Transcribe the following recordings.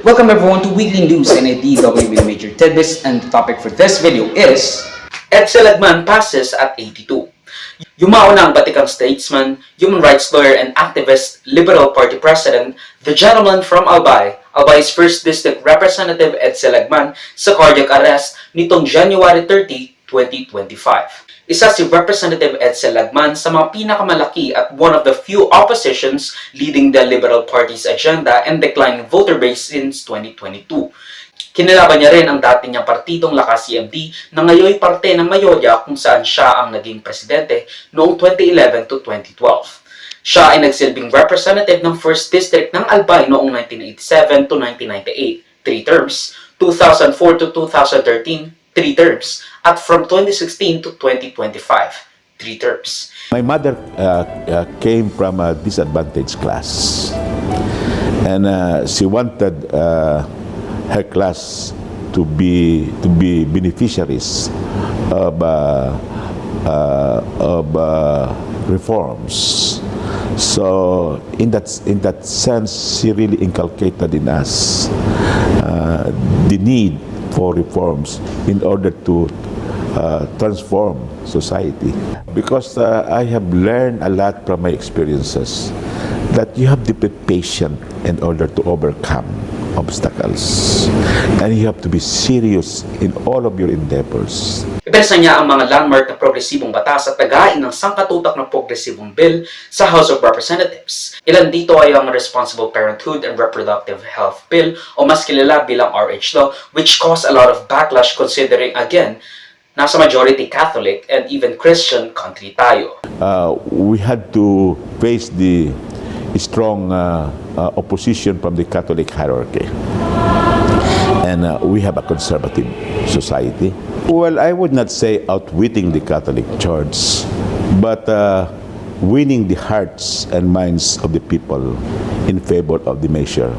Welcome everyone to Weekly News and a DW Major Tidbits, and the topic for this video is Edsel Lagman passes at 82. Yumao na ang batikang statesman, human rights lawyer and activist, Liberal Party President, the gentleman from Albay, Albay's 1st District Representative Edsel Lagman sa cardiac arrest nitong January 30, 2025. Isa si Representative Edsel Lagman sa mga pinakamalaki at one of the few oppositions leading the Liberal Party's agenda and declining voter base since 2022. Kinalaban niya rin ang dati niyang partidong Lakas CMD na ngayon parte ng Mayoya kung saan siya ang naging presidente noong 2011 to 2012. Siya ay nagsilbing representative ng 1st District ng Albay noong 1987 to 1998, 3 terms, 2004 to 2013, 3 terms, at from 2016 to 2025, 3 terms. My mother came from a disadvantaged class, and she wanted her class to be beneficiaries of reforms. So in that sense, she really inculcated in us the need for reforms in order to transform society. Because I have learned a lot from my experiences that you have to be patient in order to overcome obstacles, and you have to be serious in all of your endeavors. Ipensa niya ang mga landmark na progresibong batas at tagain ng sangkatutak na progresibong bill sa House of Representatives. Ilan dito ay ang Responsible Parenthood and Reproductive Health Bill o mas kilala bilang RH Law, which caused a lot of backlash considering, again, nasa majority Catholic and even Christian country tayo. We had to face the strong opposition from the Catholic hierarchy. And we have a conservative society. Well, I would not say outwitting the Catholic Church, but winning the hearts and minds of the people in favor of the measure.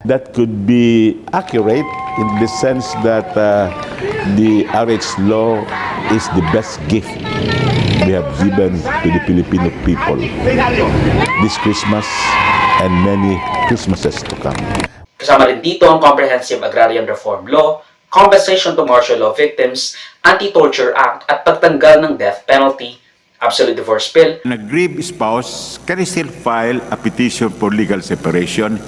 That could be accurate in the sense that the RH law is the best gift we have given to the Filipino people this Christmas and many Christmases to come. Kasama rin dito ang Comprehensive Agrarian Reform Law, Compensation to Martial Law Victims, Anti-Torture Act at pagtanggal ng death penalty, Absolute Divorce Bill. An aggrieved spouse can still file a petition for legal separation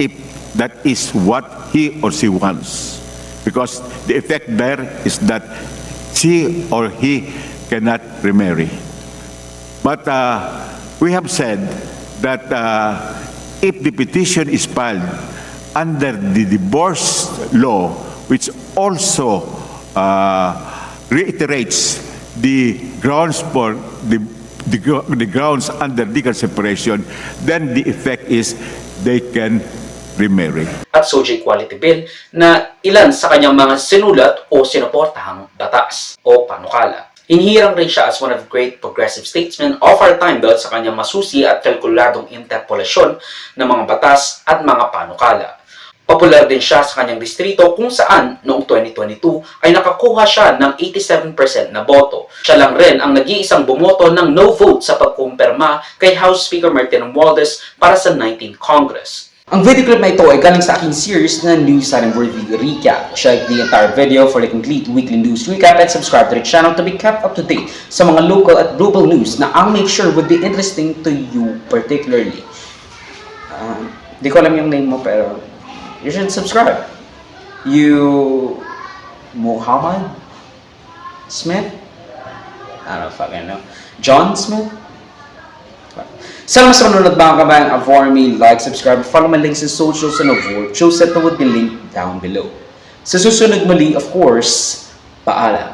if that is what he or she wants. Because the effect there is that she or he cannot remarry. But we have said that if the petition is filed under the divorce law, which also reiterates the grounds for the grounds under legal separation, then the effect is they can remarry. At Social Equality Bill na ilan sa kanyang mga sinulat o sinuportahang batas o panukala. Hinihirang rin siya as one of the great progressive statesmen of our time dahil sa kanyang masusi at kalkuladong interpolasyon ng mga batas at mga panukala. Popular din siya sa kanyang distrito kung saan noong 2022 ay nakakuha siya ng 87% na boto. Siya lang rin ang nag-iisang bumoto ng no vote sa pagkumpirma kay House Speaker Martin Romualdez para sa 19th Congress. Ang video clip na ito ay galing sa aking series na News Worthy Recap. Check the entire video for the complete weekly news recap and subscribe to the channel to be kept up to date sa mga local at global news na I'll make sure would be interesting to you particularly. Di ko alam yung name mo pero you should subscribe. You Muhammad Smith? I don't fucking know. John Smith? Salamat sa manunod mga kabayan. Avoid me, like, subscribe, follow my links in socials and avoid. Choose that would be linked down below. Sa susunod muli, of course, paalam.